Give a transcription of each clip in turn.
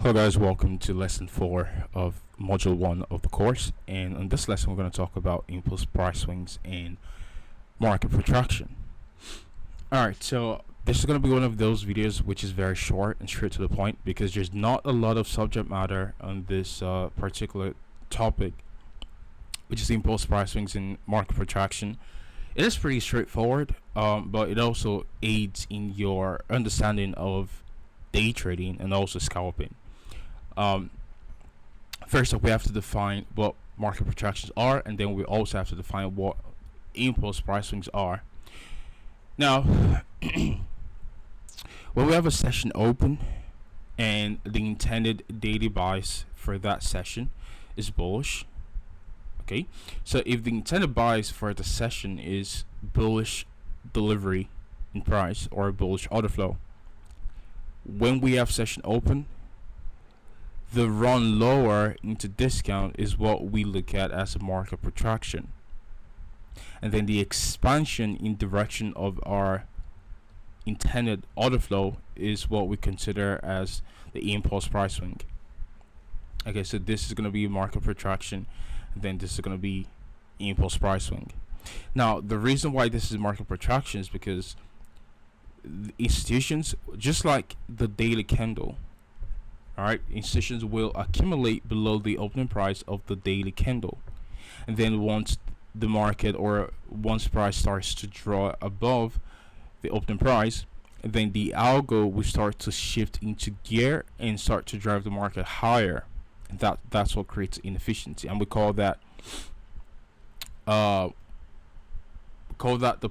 Hello guys, welcome to lesson 4 of module 1 of the course, and in this lesson we're going to talk about impulse price swings and market protraction. Alright, so this is going to be one of those videos which is very short and straight to the point because there's not a lot of subject matter on this particular topic, which is impulse price swings and market protraction. It is pretty straightforward, but it also aids in your understanding of day trading and also scalping. First up, we have to define what market protractions are, and then we also have to define what impulse price swings are. Now, when we have a session open and the intended daily buys for that session is bullish, okay, so if the intended buys for the session is bullish delivery in price or bullish order flow, when we have session open, the run lower into discount is what we look at as a market protraction, and then the expansion in direction of our intended order flow is what we consider as the impulse price swing. Okay, so this is going to be market protraction, and then this is going to be impulse price swing. Now, the reason why this is market protraction is because the institutions, just like the daily candle, alright, institutions will accumulate below the opening price of the daily candle, and then once the market or once price starts to draw above the opening price, then the algo will start to shift into gear and start to drive the market higher, and that's what creates inefficiency, and we call that the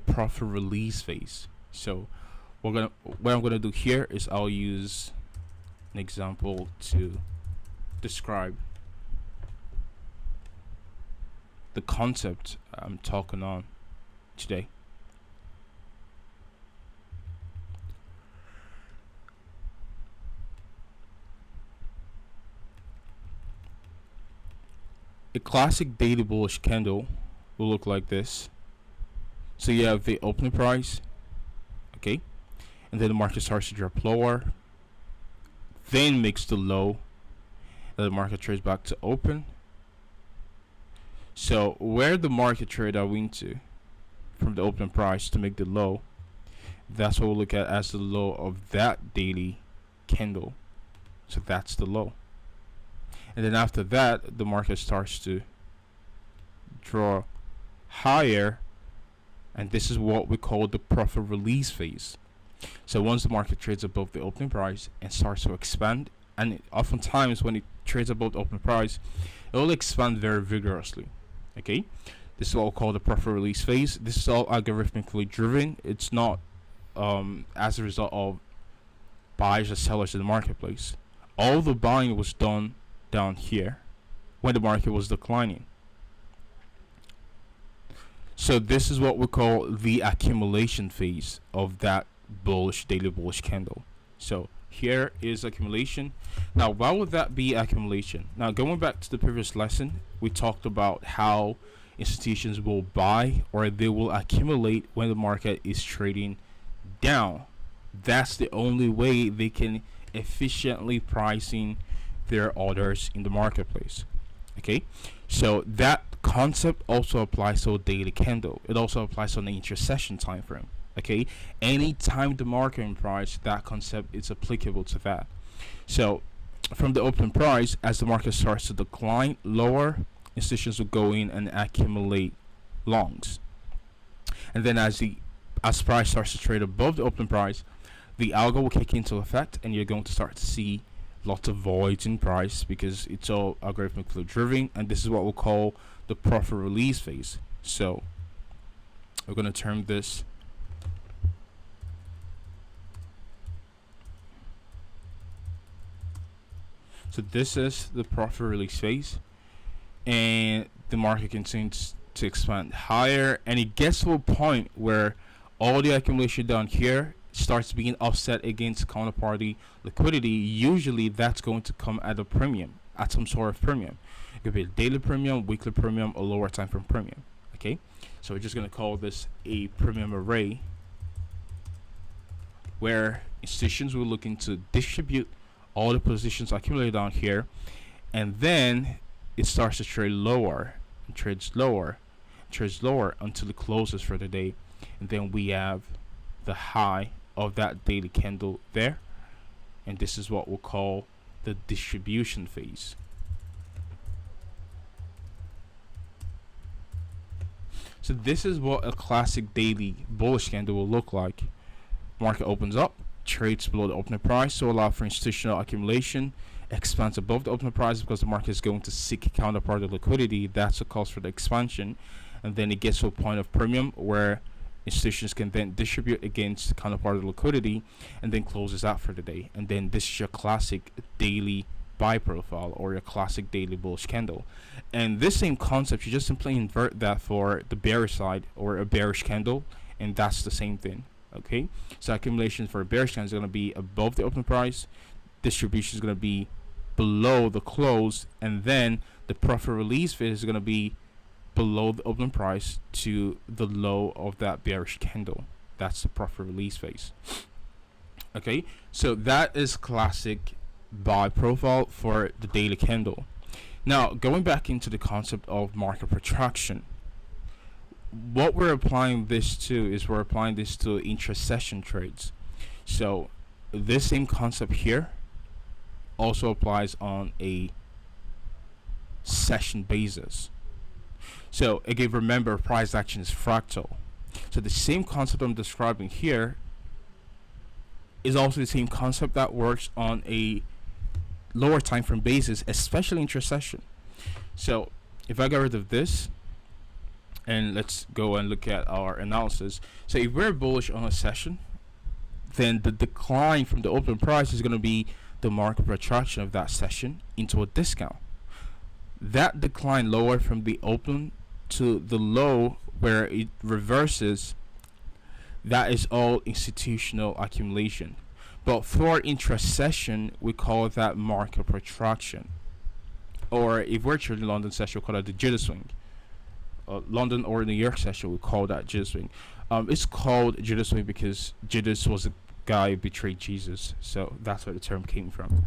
profit release phase. So what I'm gonna do here is I'll use an example to describe the concept I'm talking on today. A classic daily bullish candle will look like this. So you have the opening price, okay, and then the market starts to drop lower, then makes the low, and the market trades back to open. So where the market trade are we into from the open price to make the low, that's what we'll look at as the low of that daily candle. So that's the low, and then after that the market starts to draw higher, and this is what we call the profit release phase. So once the market trades above the opening price and starts to expand, and oftentimes when it trades above the opening price, it will expand very vigorously. Okay, this is what we call the profit release phase. This is all algorithmically driven. It's not as a result of buyers or sellers in the marketplace. All the buying was done down here when the market was declining. So this is what we call the accumulation phase of that daily bullish candle. So here is accumulation. Now, why would that be accumulation? Now, going back to the previous lesson, we talked about how institutions will buy or they will accumulate when the market is trading down. That's the only way they can efficiently pricing their orders in the marketplace. Okay, so that concept also applies to a daily candle. It also applies on the intra-session time frame. Okay, anytime the market price, that concept is applicable to that. So from the open price, as the market starts to decline lower, institutions will go in and accumulate longs, and then as price starts to trade above the open price, the algo will kick into effect, and you're going to start to see lots of voids in price because it's all algorithmically driven, and this is what we'll call the profit release phase. So we're going to term this So this is the profit release phase, and the market continues to expand higher, and it gets to a point where all the accumulation down here starts being offset against counterparty liquidity. Usually that's going to come at a premium, at some sort of premium. It could be a daily premium, weekly premium, or lower time frame premium. Okay, so we're just going to call this a premium array, where institutions were looking to distribute all the positions accumulated down here, and then it starts to trade lower, and trades lower, until it closes for the day, and then we have the high of that daily candle there, and this is what we'll call the distribution phase. So this is what a classic daily bullish candle will look like. Market opens up, trades below the opening price, so allow for institutional accumulation, expands above the opening price because the market is going to seek counterparty liquidity. That's the cause for the expansion, and then it gets to a point of premium where institutions can then distribute against counterparty liquidity, and then closes out for the day. And then this is your classic daily buy profile, or your classic daily bullish candle. And this same concept, you just simply invert that for the bearish side, or a bearish candle, and that's the same thing. Okay, so accumulation for a bearish candle is going to be above the open price, distribution is going to be below the close, and then the profit release phase is going to be below the open price to the low of that bearish candle. That's the profit release phase. Okay, so that is classic buy profile for the daily candle. Now, going back into the concept of market protraction, what we're applying this to is we're applying this to intra-session trades. So this same concept here also applies on a session basis. So again, remember, price action is fractal. So the same concept I'm describing here is also the same concept that works on a lower time frame basis, especially intra-session. So if I get rid of this, and let's go and look at our analysis. So if we're bullish on a session, then the decline from the open price is going to be the market retraction of that session into a discount. That decline lower from the open to the low where it reverses, that is all institutional accumulation. But for intra-session, we call that market protraction. Or if we're trading London session, we call it the jitter swing. London or New York session, we call that jitter swing. It's called jitter swing because Judas was a guy who betrayed Jesus, so that's where the term came from.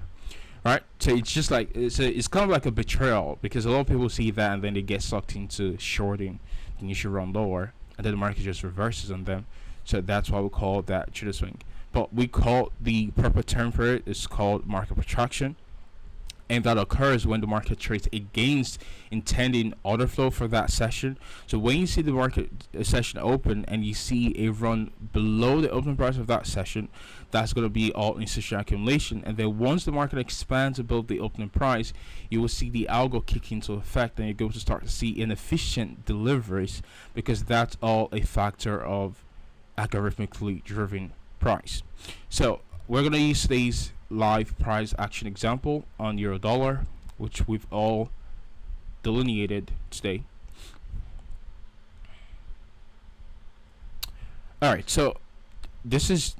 Right? So it's just like it's kind of like a betrayal, because a lot of people see that and then they get sucked into shorting. Then you should run lower, and then the market just reverses on them. So that's why we call that jitter swing. But we call the proper term for it is called market protraction, and that occurs when the market trades against intending order flow for that session. So when you see the market session open and you see a run below the open price of that session, that's going to be all institutional accumulation. And then once the market expands above the opening price, you will see the algo kick into effect, and you're going to start to see inefficient deliveries, because that's all a factor of algorithmically driven price. So we're going to use today's live price action example on euro dollar, which we've all delineated today. Alright, so this is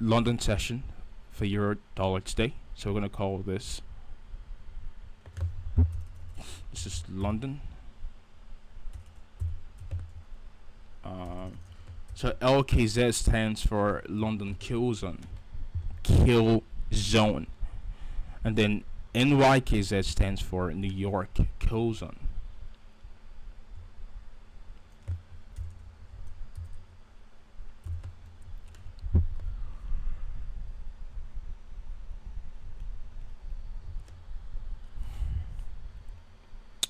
London session for euro dollar today. So we're going to call this is London. So LKZ stands for London kill zone, and then NYKZ stands for New York kill zone.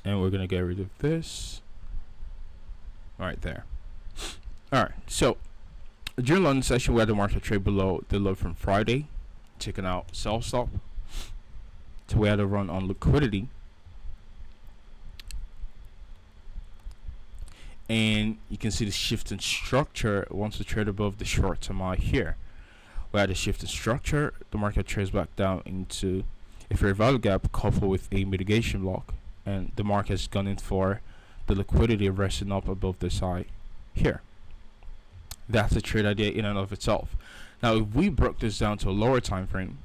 And we're gonna get rid of this right there. Alright, so during London session, we had the market trade below the low from Friday, taking out sell stop. So we had a run on liquidity, and you can see the shift in structure once we trade above the short term high here. We had a shift in structure, the market trades back down into a fair value gap coupled with a mitigation block, and the market has gone in for the liquidity resting up above this high here. That's a trade idea in and of itself. Now if we broke this down to a lower time frame,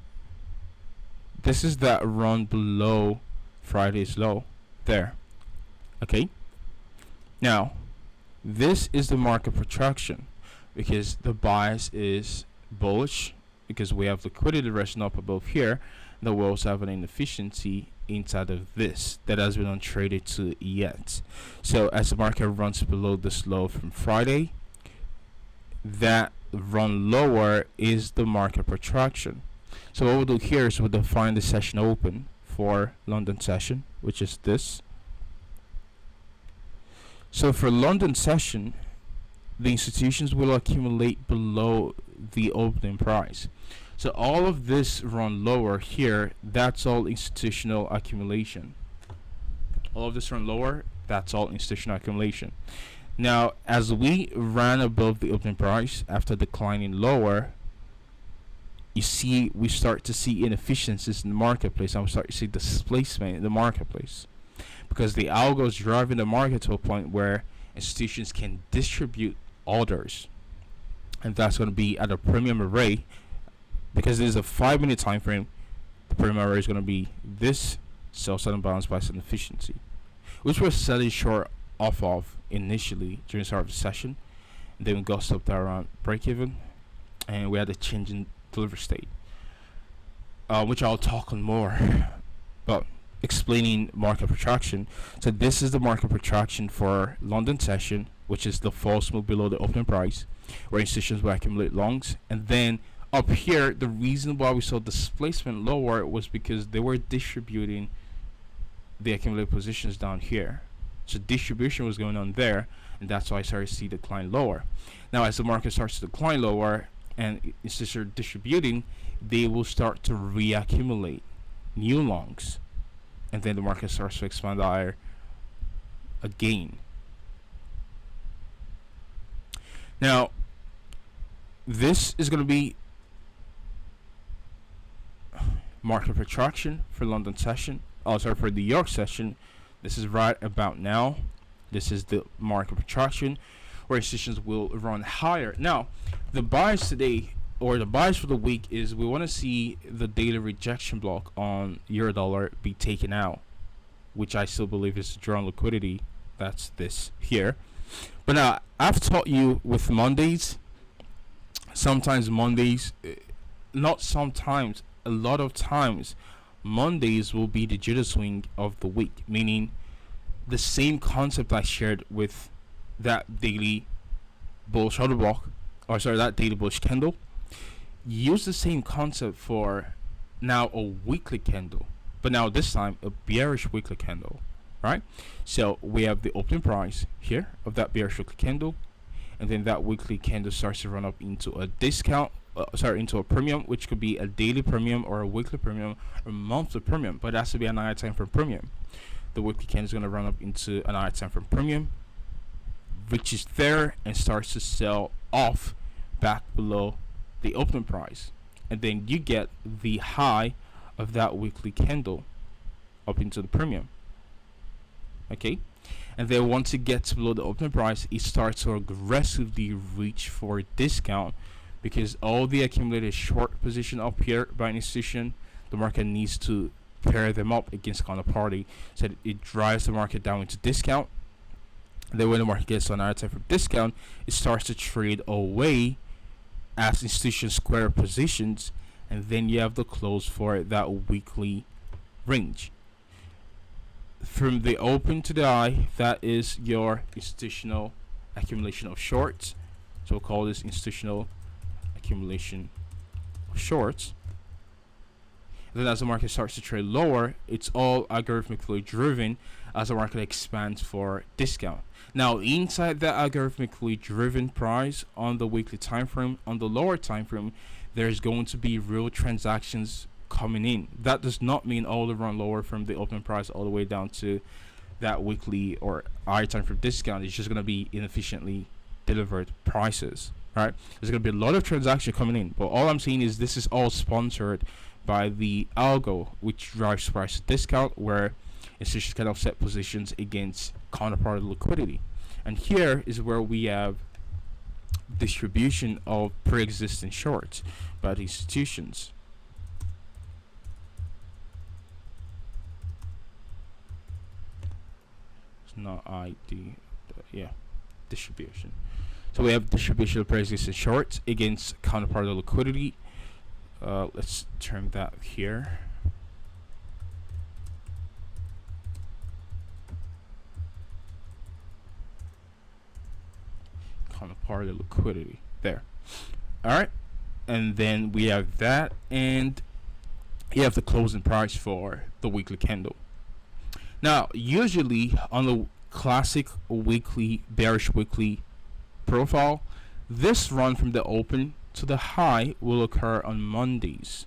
this is that run below Friday's low there. Okay, now this is the market protraction, because the bias is bullish because we have liquidity resting up above here, Then we also have an inefficiency inside of this that has been untraded to yet. So as the market runs below this low from Friday, that run lower is the market protraction. So what we'll do here is we'll define the session open for London session, which is this. So for London session, the institutions will accumulate below the opening price. So all of this run lower here, that's all institutional accumulation. All of this run lower, that's all institutional accumulation. Now, as we ran above the opening price after declining lower, you see we start to see inefficiencies in the marketplace, and we start to see displacement in the marketplace, because the algo is driving the market to a point where institutions can distribute orders, and that's going to be at a premium array. Because this is a 5-minute time frame, the premium array is going to be this sell side imbalance price and efficiency, which we're selling short off of initially during the start of the session. And then we got stopped around break even, and we had a change in delivery state, which I'll talk on more about explaining market protraction. So this is the market protraction for London session, which is the false move below the opening price, where institutions will accumulate longs. And then up here, the reason why we saw displacement lower was because they were distributing the accumulated positions down here. So distribution was going on there, and that's why I started to see decline lower. Now as the market starts to decline lower and institutions are distributing, they will start to reaccumulate new longs, and then the market starts to expand higher again. Now this is going to be market protraction for London session. For New York session, this is right about now. This is the market protraction where institutions will run higher. Now, the buys today, or the buys for the week, is we want to see the daily rejection block on euro dollar be taken out, which I still believe is drawn liquidity. That's this here. But now, I've taught you with Mondays, sometimes Mondays, not sometimes, a lot of times, Mondays will be the jitter swing of the week, meaning the same concept I shared with that daily bullish order block, that daily bullish candle. Use the same concept for now a weekly candle, but now this time a bearish weekly candle, right? So we have the opening price here of that bearish weekly candle, and then that weekly candle starts to run up into a discount, into a premium, which could be a daily premium or a weekly premium or a monthly premium, but it has to be an higher time frame premium. The weekly candle is going to run up into an higher time frame premium, reaches there and starts to sell off back below the opening price, and then you get the high of that weekly candle up into the premium. Okay, and then once it gets below the opening price, it starts to aggressively reach for a discount, because all the accumulated short position up here by an institution, the market needs to pair them up against counterparty, so it drives the market down into discount. And then when the market gets to another type of discount, it starts to trade away as institutions square positions, and then you have the close for that weekly range. From the open to the high, that is your institutional accumulation of shorts. So we'll call this institutional accumulation of shorts. And then as the market starts to trade lower, it's all algorithmically driven as the market expands for discount. Now inside that algorithmically driven price on the weekly time frame, on the lower time frame, there's going to be real transactions coming in. That does not mean all the run lower from the open price all the way down to that weekly or higher time frame discount. It's just going to be inefficiently delivered prices, right? There's going to be a lot of transaction coming in, but all I'm saying is this is all sponsored by the algo, which drives price discount, where institutions can offset positions against counterparty liquidity. And here is where we have distribution of pre-existing shorts by the institutions. It's not ID, yeah, distribution. So we have distribution of pre-existing shorts against counterparty liquidity. Let's term that here. counterparty liquidity there. All right, and then we have that, and you have the closing price for the weekly candle. Now, usually on the classic weekly, bearish weekly profile, this run from the open to the high will occur on Mondays.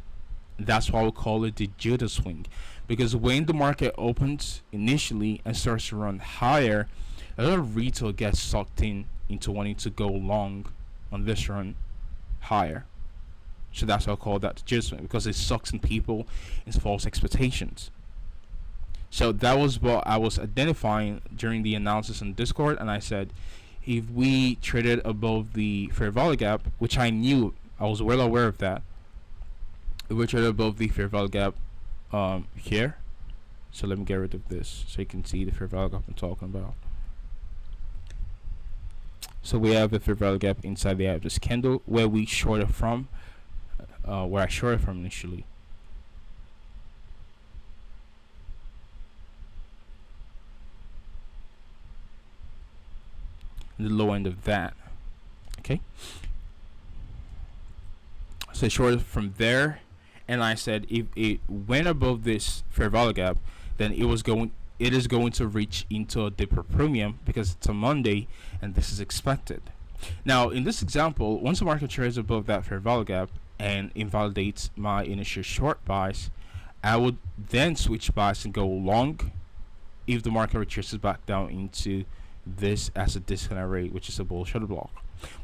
That's why we call it the Judah swing, because when the market opens initially and starts to run higher, a lot of retail gets sucked into wanting to go long on this run higher. So that's why I call that the Judah swing, because it sucks in people into false expectations. So that was what I was identifying during the analysis on Discord, and I said, if we traded above the fair value gap, which I knew, I was well aware of that, if we traded above the fair value gap here, so let me get rid of this so you can see the fair value gap I'm talking about. So we have the fair value gap inside the eye of this candle where we shorted from, where I shorted from initially. The low end of that. Okay, so I shorted from there, and I said if it went above this fair value gap, then it is going to reach into a deeper premium because it's a Monday and this is expected. Now in this example, once the market trades above that fair value gap and invalidates my initial short buys, I would then switch buys and go long if the market retraces back down into this as a discount rate, which is a bull shuttle block.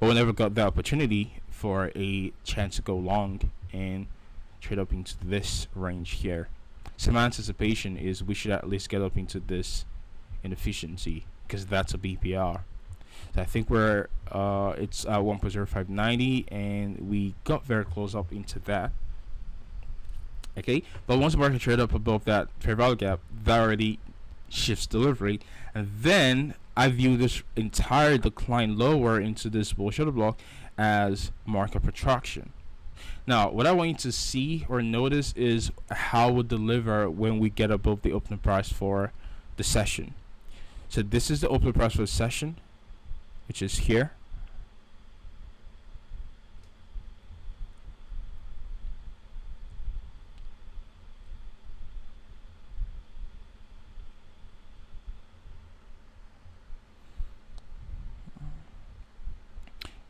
But we never got the opportunity for a chance to go long and trade up into this range here. So my anticipation is we should at least get up into this inefficiency because that's a BPR. So I think we're it's 1.0590 and we got very close up into that. Okay, but once the market trade up above that fair value gap, that already shifts delivery, and then I view this entire decline lower into this bull shuttle block as market protraction. Now, what I want you to see or notice is how we deliver when we get above the opening price for the session. So this is the opening price for the session, which is here.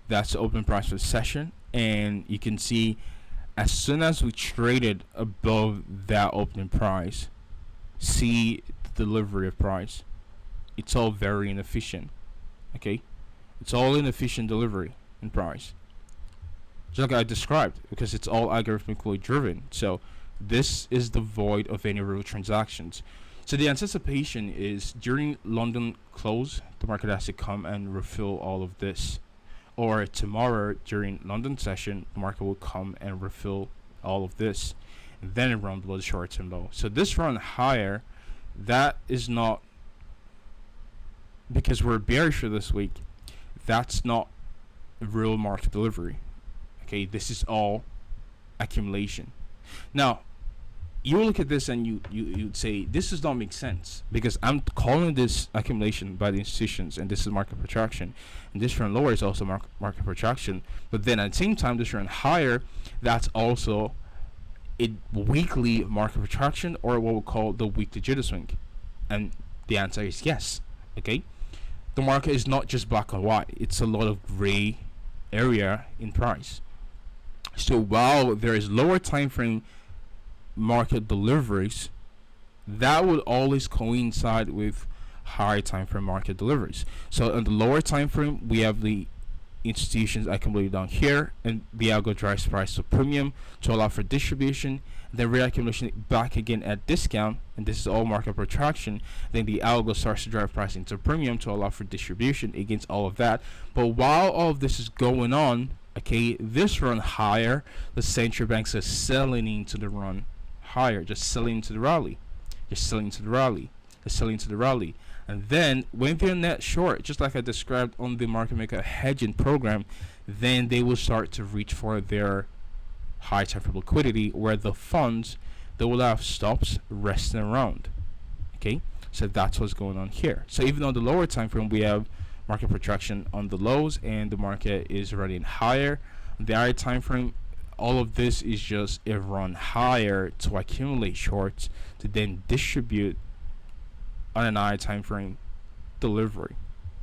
That's the open price for the session, and you can see as soon as we traded above that opening price, see the delivery of price, it's all very inefficient. Okay, it's all inefficient delivery in price, just like I described, because it's all algorithmically driven. So this is devoid of any real transactions. So the anticipation is during London close, the market has to come and refill all of this. Or tomorrow during London session, the market will come and refill all of this, and then it run below the short-term low. So this run higher, that is not because we're bearish for this week. That's not real market delivery. Okay, this is all accumulation. Now, you look at this and you'd say this does not make sense because I'm calling this accumulation by the institutions, and this is market protraction, and this run lower is also market protraction. But then at the same time, this run higher, that's also a weekly market protraction, or what we call the weekly jitter swing. And the answer is yes. Okay, the market is not just black and white; it's a lot of gray area in price. So while there is lower time frame market deliveries, that would always coincide with higher time frame market deliveries. So on the lower time frame, we have the institutions accumulated down here, and the algo drives price to premium to allow for distribution, then reaccumulation back again at discount, and this is all market protraction. Then the algo starts to drive price into premium to allow for distribution against all of that. But while all of this is going on, okay, this run higher, the central banks are selling into the run higher, just selling to the rally, just selling to the rally, just selling to the rally. And then when they're net short, just like I described on the market maker hedging program, then they will start to reach for their high time frame liquidity, where the funds, they will have stops resting around. Okay, so that's what's going on here. So even on the lower time frame, we have market protraction on the lows, and the market is running higher on the higher time frame. All of this is just a run higher to accumulate shorts to then distribute on an higher time frame delivery.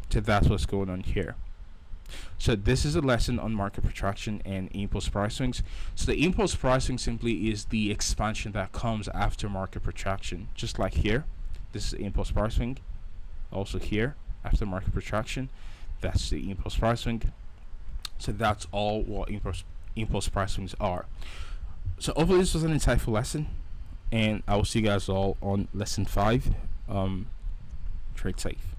So that's what's going on here. So this is a lesson on market protraction and impulse price swings. So the impulse price swing simply is the expansion that comes after market protraction. Just like here, this is the impulse price swing. Also here, after market protraction, that's the impulse price swing. So that's all what impulse price swings are. So hopefully this was an insightful lesson, and I will see you guys all on lesson 5. Trade safe.